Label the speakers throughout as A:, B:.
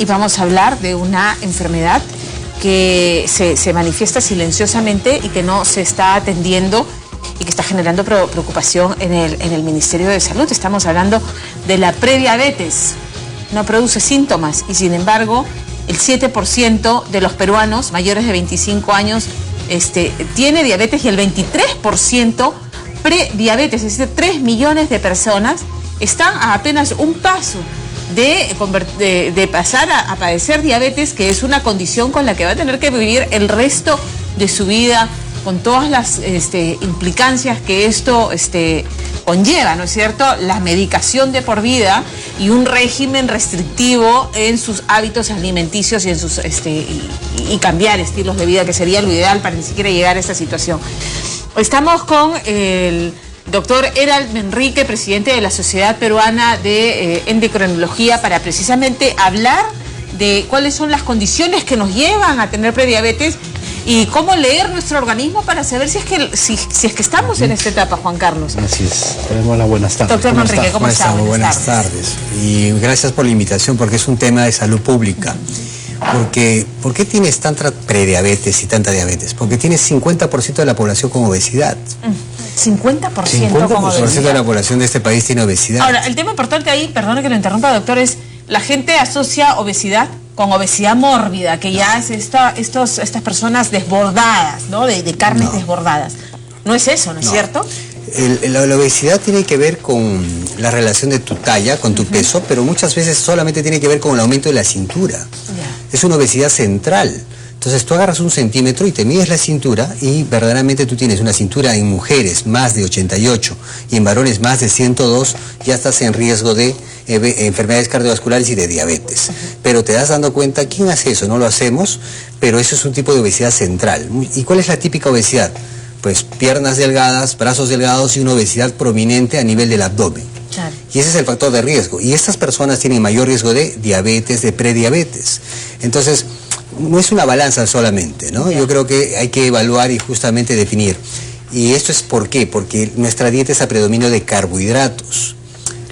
A: y vamos a hablar de una enfermedad que se manifiesta silenciosamente y que no se está atendiendo y que está generando preocupación en el Ministerio de Salud. Estamos hablando de la prediabetes. No produce síntomas y sin embargo el 7% de los peruanos mayores de 25 años tiene diabetes y el 23% prediabetes, es decir, 3 millones de personas están a apenas un paso de pasar a padecer diabetes, que es una condición con la que va a tener que vivir el resto de su vida, con todas las implicancias que esto conlleva, ¿no es cierto? La medicación de por vida y un régimen restrictivo en sus hábitos alimenticios y en sus y cambiar estilos de vida, que sería lo ideal para ni siquiera llegar a esta situación. Estamos con el doctor Herald Manrique, presidente de la Sociedad Peruana de Endocrinología, para precisamente hablar de cuáles son las condiciones que nos llevan a tener prediabetes y cómo leer nuestro organismo para saber si es que estamos en esta etapa, Juan Carlos.
B: Así es. Tenemos las buenas tardes.
A: Doctor Manrique, ¿cómo está?
C: Buenas tardes. Y gracias por la invitación, porque es un tema de salud pública. ¿Por qué tienes tanta prediabetes y tanta diabetes? Porque tienes 50% de la población con obesidad.
A: 50% con obesidad.
C: De la población de este país tiene obesidad.
A: Ahora, el tema importante ahí, perdone que lo interrumpa, doctor, es la gente asocia obesidad con obesidad mórbida, que ya es estas personas desbordadas, ¿no? De carnes desbordadas. No es eso, ¿no es cierto?
C: La obesidad tiene que ver con la relación de tu talla, con tu peso, pero muchas veces solamente tiene que ver con el aumento de la cintura. Es una obesidad central. Entonces tú agarras 1 centímetro y te mides la cintura y verdaderamente tú tienes una cintura en mujeres más de 88 y en varones más de 102, ya estás en riesgo de enfermedades cardiovasculares y de diabetes. Pero te das dando cuenta, ¿quién hace eso? No lo hacemos, pero eso es un tipo de obesidad central. ¿Y cuál es la típica obesidad? Pues piernas delgadas, brazos delgados y una obesidad prominente a nivel del abdomen. Claro. Y ese es el factor de riesgo. Y estas personas tienen mayor riesgo de diabetes, de prediabetes. Entonces, no es una balanza solamente, ¿no? Yo creo que hay que evaluar y justamente definir. Y esto es ¿por qué? Porque nuestra dieta es a predominio de carbohidratos.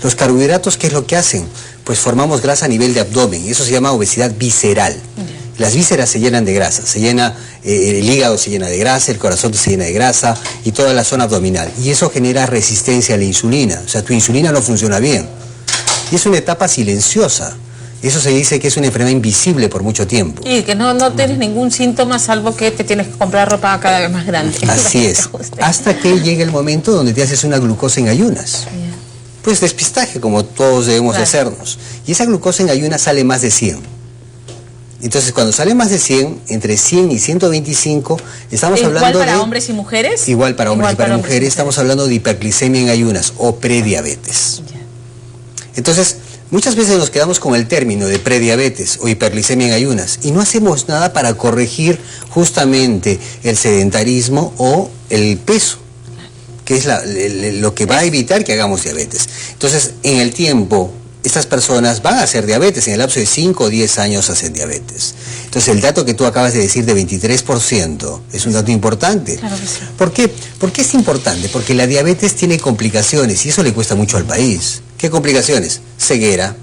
C: Los carbohidratos, ¿qué es lo que hacen? Pues formamos grasa a nivel de abdomen, y eso se llama obesidad visceral. Las vísceras se llenan de grasa, el hígado se llena de grasa, el corazón se llena de grasa y toda la zona abdominal. Y eso genera resistencia a la insulina, o sea, tu insulina no funciona bien. Y es una etapa silenciosa. Eso se dice que es una enfermedad invisible por mucho tiempo.
A: Y que no tienes ningún síntoma salvo que te tienes que comprar ropa cada vez más grande.
C: Así es. Hasta que llegue el momento donde te haces una glucosa en ayunas. Pues despistaje, como todos debemos hacernos. Y esa glucosa en ayunas sale más de 100. Entonces, cuando sale más de 100, entre 100 y 125, estamos hablando de...
A: ¿Igual para hombres y mujeres?
C: Igual para hombres y para mujeres, estamos hablando de hiperglicemia en ayunas o prediabetes. Entonces, muchas veces nos quedamos con el término de prediabetes o hiperglicemia en ayunas y no hacemos nada para corregir justamente el sedentarismo o el peso, que es lo que va a evitar que hagamos diabetes. Entonces, en el tiempo, estas personas van a hacer diabetes, en el lapso de 5 o 10 años hacen diabetes. Entonces, el dato que tú acabas de decir de 23% es un dato importante.
A: Claro que sí.
C: ¿Por qué? ¿Por qué es importante? Porque la diabetes tiene complicaciones y eso le cuesta mucho al país. ¿Qué complicaciones? Ceguera,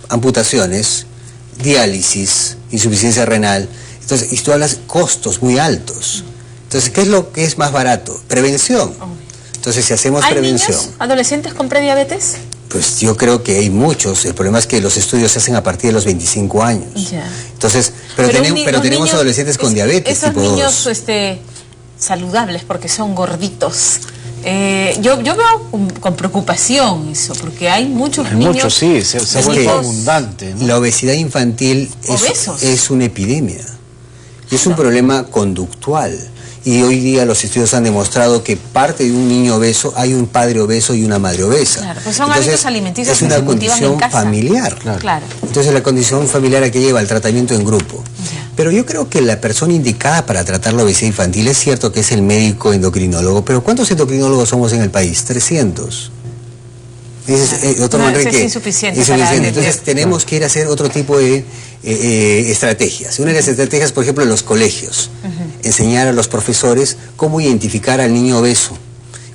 C: amputaciones, diálisis, insuficiencia renal. Entonces, y tú hablas costos muy altos. Entonces, ¿qué es lo que es más barato? Prevención. Entonces, si hacemos prevención...
A: ¿Hay niños, adolescentes con prediabetes?
C: Pues yo creo que hay muchos. El problema es que los estudios se hacen a partir de los 25 años. Entonces, pero tenemos niños, adolescentes con diabetes.
A: Esos
C: tipo
A: niños
C: 2.
A: Saludables porque son gorditos. Yo veo con preocupación eso, porque hay muchos niños...
B: Muchos, sí, se vuelve abundante, ¿no?
C: La obesidad infantil es una epidemia. Y es un problema conductual. Y hoy día los estudios han demostrado que parte de un niño obeso hay un padre obeso y una madre obesa.
A: Claro, pues son hábitos alimenticios
C: que se cultivan en casa. Es una condición familiar.
A: Claro.
C: Entonces la condición familiar a que lleva el tratamiento en grupo. Pero yo creo que la persona indicada para tratar la obesidad infantil es cierto que es el médico endocrinólogo, pero ¿cuántos endocrinólogos somos en el país? 300. Doctor Manrique,
A: es insuficiente.
C: Entonces tenemos que ir a hacer otro tipo de estrategias. Una de las estrategias, por ejemplo, en los colegios, enseñar a los profesores cómo identificar al niño obeso,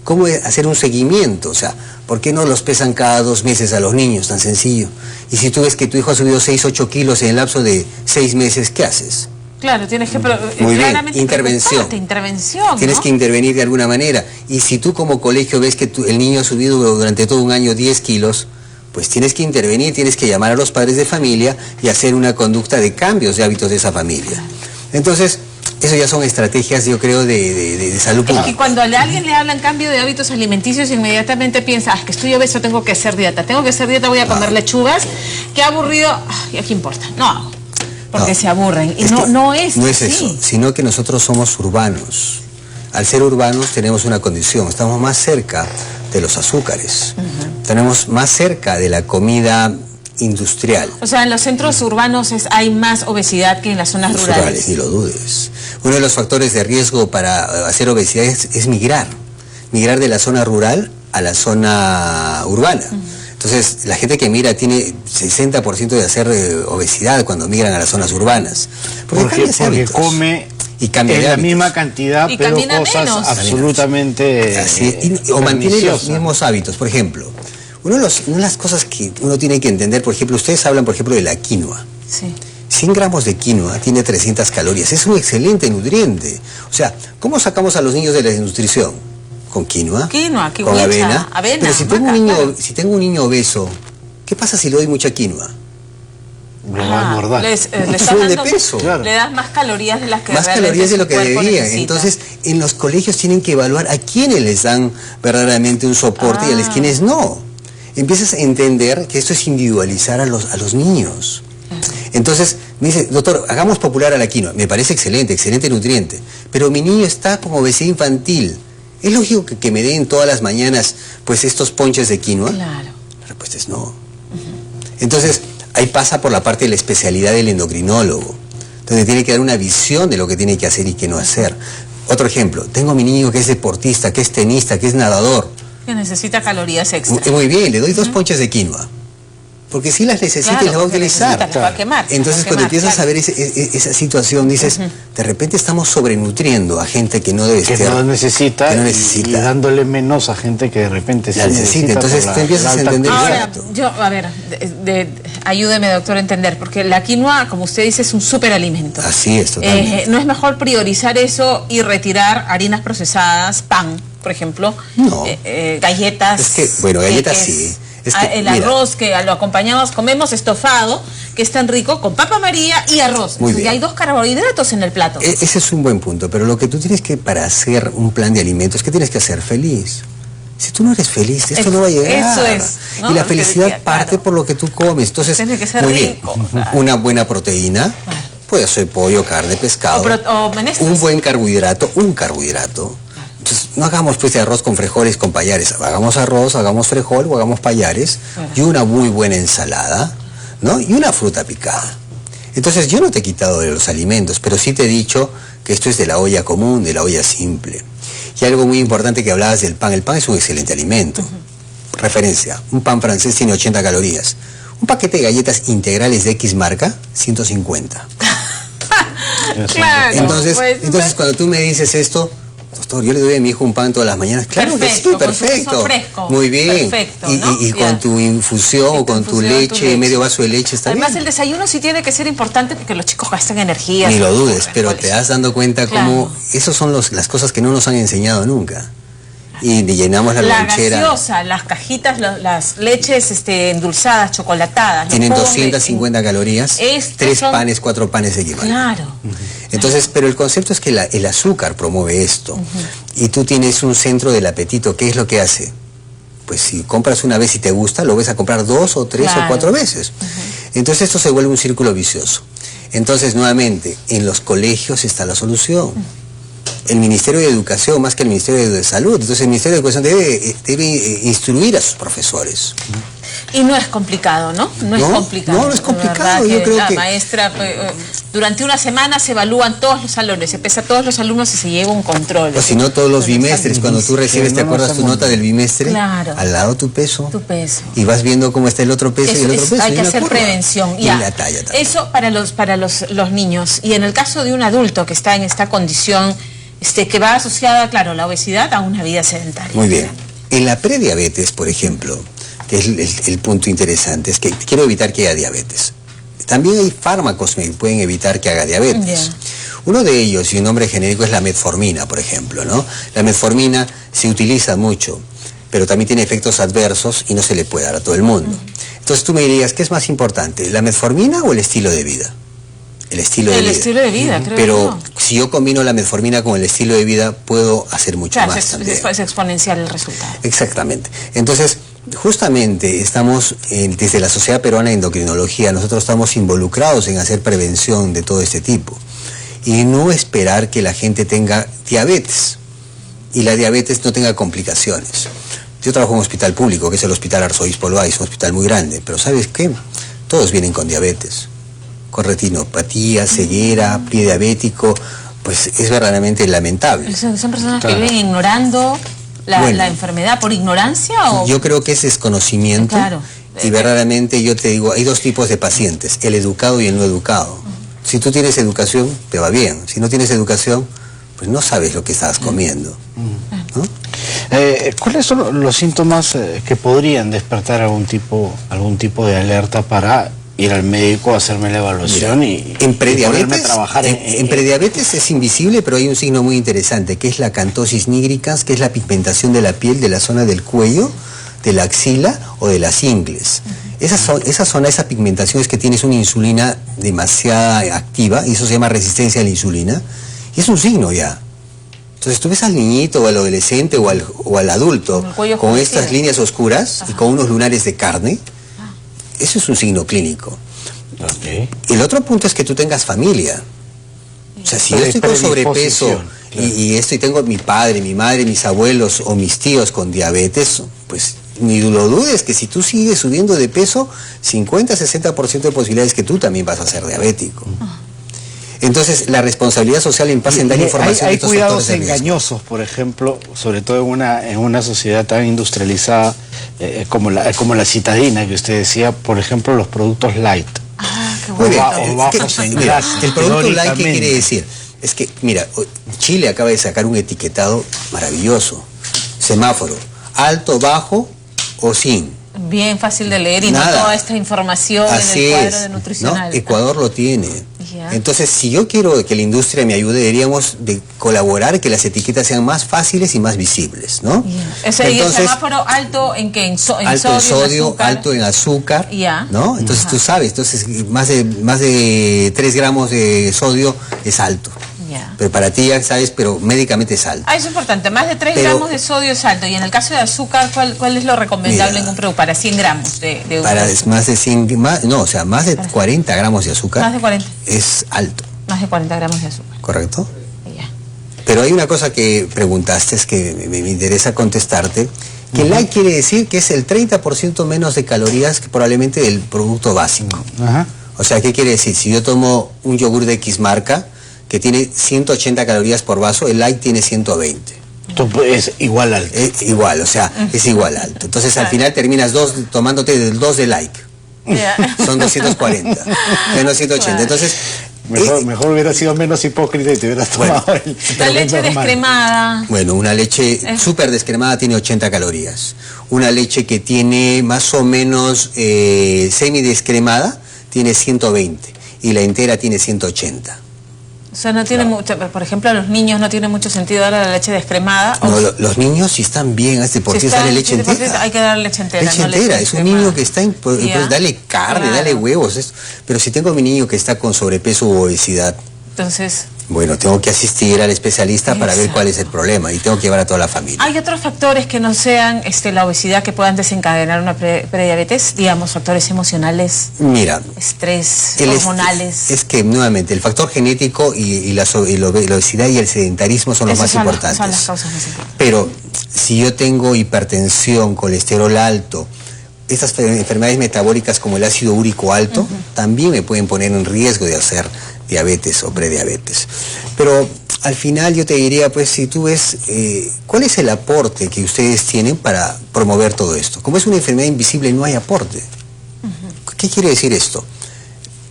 C: ¿Cómo hacer un seguimiento? O sea, ¿por qué no los pesan cada 2 meses a los niños? Tan sencillo. Y si tú ves que tu hijo ha subido 6, 8 kilos en el lapso de 6 meses, ¿qué haces?
A: Claro, tienes que...
C: Muy bien, intervención. Tienes que intervenir de alguna manera. Y si tú como colegio ves que el niño ha subido durante todo un año 10 kilos, pues tienes que intervenir, tienes que llamar a los padres de familia y hacer una conducta de cambios de hábitos de esa familia. Entonces, eso ya son estrategias, yo creo, de salud pública.
A: Y cuando a alguien le hablan cambio de hábitos alimenticios, inmediatamente piensa, que estoy obeso, tengo que hacer dieta, voy a comer lechugas, qué aburrido, ¿ya qué importa? No hago, porque se aburren. Y no es
C: eso, sino que nosotros somos urbanos. Al ser urbanos tenemos una condición, estamos más cerca de los azúcares, tenemos más cerca de la comida industrial.
A: O sea, en los centros urbanos hay más obesidad que en las zonas rurales.
C: Ni lo dudes. Uno de los factores de riesgo para hacer obesidad es migrar de la zona rural a la zona urbana. Entonces, la gente que migra tiene 60% de hacer obesidad cuando migran a las zonas urbanas.
B: Porque come
C: y cambia
B: en la misma cantidad,
A: y
B: pero cosas
A: menos.
B: absolutamente
C: o mantiene los mismos hábitos. Por ejemplo, una de las cosas que uno tiene que entender, por ejemplo, ustedes hablan, por ejemplo, de la quinoa.
A: Sí.
C: 100 gramos de quinoa tiene 300 calorías. Es un excelente nutriente. O sea, ¿cómo sacamos a los niños de la desnutrición? Con quinoa, con avena. Pero si tengo un niño obeso, ¿qué pasa si le doy mucha quinoa?
B: Lo va a engordar.
C: De peso.
A: Le das más calorías de las que
C: más calorías de lo que debería. Entonces, en los colegios tienen que evaluar a quiénes les dan verdaderamente un soporte y a quienes no. Empiezas a entender que esto es individualizar a los niños. Entonces, me dice, doctor, hagamos popular a la quinoa. Me parece excelente nutriente. Pero mi niño está con obesidad infantil. ¿Es lógico que me den todas las mañanas pues estos ponches de quinoa?
A: Claro.
C: La respuesta es no. Entonces, ahí pasa por la parte de la especialidad del endocrinólogo, donde tiene que dar una visión de lo que tiene que hacer y qué no hacer. Otro ejemplo, tengo a mi niño que es deportista, que es tenista, que es nadador.
A: Que necesita calorías extra.
C: Muy bien, le doy 2 ponches de quinoa. Porque si las necesita y las va a utilizar.
A: Las va a quemar.
C: Entonces, cuando empiezas a ver esa situación, dices, de repente estamos sobrenutriendo a gente que no debe estar.
B: Que no necesita. Y dándole menos a gente que de repente
C: la necesita. Entonces, tú empiezas a entender.
A: Ahora, ayúdeme, doctor, a entender, porque la quinoa, como usted dice, es un superalimento.
C: Así es, totalmente.
A: ¿No es mejor priorizar eso y retirar harinas procesadas, pan, por ejemplo?
C: No.
A: Galletas.
C: Es que, bueno, galletas sí.
A: El arroz que lo acompañamos, comemos estofado, que es tan rico, con papa amarilla y arroz.
C: Muy bien.
A: Y hay 2 carbohidratos en el plato.
C: Ese es un buen punto, pero lo que tú tienes que, para hacer un plan de alimentos, ¿qué tienes que hacer? Feliz. Si tú no eres feliz, esto no va a llegar.
A: Eso es, ¿no?
C: Y la felicidad parte por lo que tú comes. Entonces,
A: tiene que ser
C: muy
A: rico,
C: bien,
A: claro.
C: Una buena proteína, puede ser pollo, carne, pescado, un buen carbohidrato, Entonces, no hagamos pues de arroz con frijoles, con payares. Hagamos arroz, hagamos frijol o hagamos payares y una muy buena ensalada, ¿no? Y una fruta picada. Entonces, yo no te he quitado de los alimentos, pero sí te he dicho que esto es de la olla común, de la olla simple. Y algo muy importante que hablabas del pan. El pan es un excelente alimento. Referencia, un pan francés tiene 80 calorías. Un paquete de galletas integrales de X marca, 150.
A: Claro,
C: entonces, cuando tú me dices esto, doctor, yo le doy a mi hijo un pan todas las mañanas. Claro que sí, perfecto.
A: Fresco,
C: muy bien.
A: Perfecto, ¿no?
C: Y con tu infusión o con tu leche, medio vaso de leche, está
A: Además,
C: bien.
A: el desayuno sí tiene que ser importante porque los chicos gastan energía.
C: Ni lo dudes, pero te das dando cuenta cómo esas son las cosas que no nos han enseñado nunca. Y llenamos la lonchera.
A: La gaseosa, las cajitas, las leches endulzadas, chocolatadas.
C: Tienen 250 calorías, 3 panes, 4 panes equivalen.
A: Claro.
C: Entonces, pero el concepto es que el azúcar promueve esto. Y tú tienes un centro del apetito. ¿Qué es lo que hace? Pues si compras una vez y te gusta, lo ves a comprar 2 o 3 o 4 veces. Entonces esto se vuelve un círculo vicioso. Entonces, nuevamente, en los colegios está la solución. El Ministerio de Educación más que el Ministerio de Salud. Entonces el Ministerio de Educación debe instruir a sus profesores.
A: Y no es complicado, ¿no? No es complicado.
C: No es complicado. Yo creo que
A: la maestra, durante una semana se evalúan todos los salones, se pesa a todos los alumnos y se lleva un control.
C: O si no, todos los bimestres. Cuando tú recibes, ¿te acuerdas tu nota del bimestre?
A: Claro.
C: Al lado tu peso.
A: Tu peso.
C: Y vas viendo cómo está el otro peso y el otro peso.
A: Hay que hacer prevención.
C: Y la talla también.
A: Eso para los niños. Y en el caso de un adulto que está en esta condición que va asociada, claro, la obesidad a una vida sedentaria.
C: Muy bien. En la prediabetes, por ejemplo, que es el punto interesante, es que quiero evitar que haya diabetes. También hay fármacos que pueden evitar que haga diabetes. Uno de ellos, y un nombre genérico, es la metformina, por ejemplo, ¿no? La metformina se utiliza mucho, pero también tiene efectos adversos y no se le puede dar a todo el mundo. Entonces tú me dirías, ¿qué es más importante, la metformina o el estilo de vida? El estilo de vida. El estilo de vida, creo. Pero si yo combino la metformina con el estilo de vida, puedo hacer mucho más también.
A: Es exponencial el resultado.
C: Exactamente. Entonces, justamente estamos, desde la Sociedad Peruana de Endocrinología, nosotros estamos involucrados en hacer prevención de todo este tipo. Y no esperar que la gente tenga diabetes. Y la diabetes no tenga complicaciones. Yo trabajo en un hospital público, que es el Hospital Arzobispo Loaiza, un hospital muy grande. Pero ¿sabes qué? Todos vienen con diabetes. Con retinopatía, ceguera, pie diabético, pues es verdaderamente lamentable.
A: ¿Son personas que viven ignorando la enfermedad por ignorancia o...?
C: Yo creo que es desconocimiento. Y verdaderamente yo te digo, hay dos tipos de pacientes, el educado y el no educado. Si tú tienes educación, te va bien. Si no tienes educación, pues no sabes lo que estás comiendo, ¿no?
B: ¿Cuáles son los síntomas que podrían despertar algún tipo de alerta para ir al médico, hacerme la evaluación? Mira,
C: en prediabetes,
B: y ponerme a trabajar
C: en prediabetes es invisible, pero hay un signo muy interesante, que es la acantosis nigricans, que es la pigmentación de la piel de la zona del cuello, de la axila o de las ingles. Esa pigmentación es que tienes una insulina demasiado activa, y eso se llama resistencia a la insulina, y es un signo ya. Entonces tú ves al niñito o al adolescente o al adulto con estas líneas oscuras y con unos lunares de carne. Eso es un signo clínico. Y el otro punto es que tú tengas familia. O sea, si yo estoy con sobrepeso y tengo mi padre, mi madre, mis abuelos o mis tíos con diabetes, pues ni lo dudes que si tú sigues subiendo de peso, 50-60% de posibilidades que tú también vas a ser diabético. Entonces, la responsabilidad social en paz en dar información
B: de estos cuidados engañosos, por ejemplo, sobre todo en una sociedad tan industrializada como la citadina que usted decía, por ejemplo, los productos light.
A: Qué bueno.
B: O bajos en grasa.
C: El producto light, ¿qué quiere decir? Es que, mira, Chile acaba de sacar un etiquetado maravilloso. Semáforo, alto, bajo o sin.
A: Bien fácil de leer y no toda esta información en el cuadro de nutricional.
C: ¿No? Ecuador lo tiene. Entonces, si yo quiero que la industria me ayude, deberíamos de colaborar, que las etiquetas sean más fáciles y más visibles, ¿no?
A: Entonces, ¿y el semáforo alto en qué?
C: Alto en sodio, alto en azúcar, ¿no? Entonces tú sabes, más de 3 gramos de sodio es alto. Pero para ti ya sabes, pero médicamente es alto.
A: Eso es importante, más de 3 gramos de sodio es alto. Y en el caso de azúcar, ¿cuál es lo recomendable en un producto? Para 100 gramos de
C: para más de 100, más de 40 gramos de azúcar.
A: Más de 40.
C: Es alto.
A: Más de 40 gramos de azúcar.
C: ¿Correcto? Pero hay una cosa que preguntaste, es que me interesa contestarte, que el light quiere decir que es el 30% menos de calorías que probablemente del producto básico. O sea, ¿qué quiere decir? Si yo tomo un yogur de X marca, que tiene 180 calorías por vaso, el light tiene 120.
B: Es igual alto.
C: Es igual, o sea, es igual alto. Entonces al final terminas tomándote del 2 de light. Son 240, menos 180. Entonces,
B: mejor hubiera sido menos hipócrita y te hubieras tomado
A: la leche descremada.
C: Bueno, una leche súper descremada tiene 80 calorías. Una leche que tiene más o menos semidescremada tiene 120 y la entera tiene 180.
A: O sea, no tiene mucho, por ejemplo, a los niños no tiene mucho sentido darle la leche descremada.
C: No, los niños si están bien, por qué sale leche entera.
A: Hay que darle leche entera.
C: Leche entera, es un niño que está, pues dale carne, dale huevos. Pero si tengo a mi niño que está con sobrepeso u obesidad,
A: entonces...
C: Bueno, tengo que asistir al especialista para ver cuál es el problema y tengo que llevar a toda la familia.
A: ¿Hay otros factores que no sean la obesidad que puedan desencadenar una prediabetes? Digamos, factores emocionales, estrés, hormonales.
C: Es que, nuevamente, el factor genético y la obesidad y el sedentarismo son los más importantes.
A: Son las causas más importantes.
C: Pero si yo tengo hipertensión, colesterol alto, estas enfermedades metabólicas como el ácido úrico alto, también me pueden poner en riesgo de hacer diabetes o prediabetes. Pero al final yo te diría, pues si tú ves, ¿cuál es el aporte que ustedes tienen para promover todo esto? Como es una enfermedad invisible, no hay aporte. ¿Qué quiere decir esto?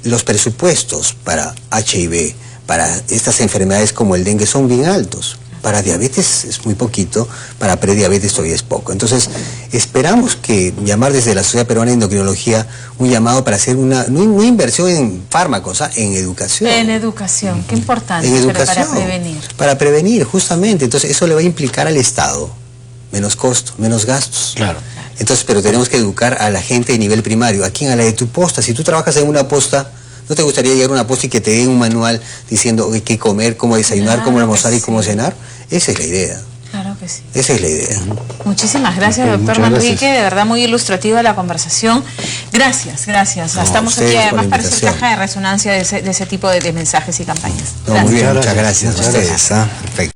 C: Los presupuestos para HIV, para estas enfermedades como el dengue son bien altos. Para diabetes es muy poquito, para prediabetes todavía es poco. Entonces, esperamos que llamar desde la Sociedad Peruana de Endocrinología un llamado para hacer no inversión en fármacos, en educación.
A: En educación, qué importante,
C: en
A: pero
C: educación,
A: para prevenir.
C: Para prevenir, justamente. Entonces, eso le va a implicar al Estado menos costo, menos gastos.
B: Claro.
C: Entonces, pero tenemos que educar a la gente de nivel primario. ¿A quién? A la de tu posta. Si tú trabajas en una posta, ¿no te gustaría llegar a una posta y que te den un manual diciendo qué comer, cómo desayunar,
A: Claro
C: cómo almorzar
A: que
C: y cómo
A: sí.
C: cenar? Esa es la idea.
A: Claro que sí.
C: Esa es la idea.
A: Muchísimas gracias,
B: Ok,
A: doctor
B: muchas
A: Manrique,
B: gracias.
A: de verdad muy ilustrativa la conversación. Gracias.
C: No,
A: Estamos
C: ustedes
A: aquí
C: por
A: además
C: la
A: para ser
C: invitación.
A: caja de resonancia de ese tipo de mensajes y campañas.
C: No, muy bien, muchas
B: Muchas
C: gracias a
B: gracias.
C: ustedes. Perfecto.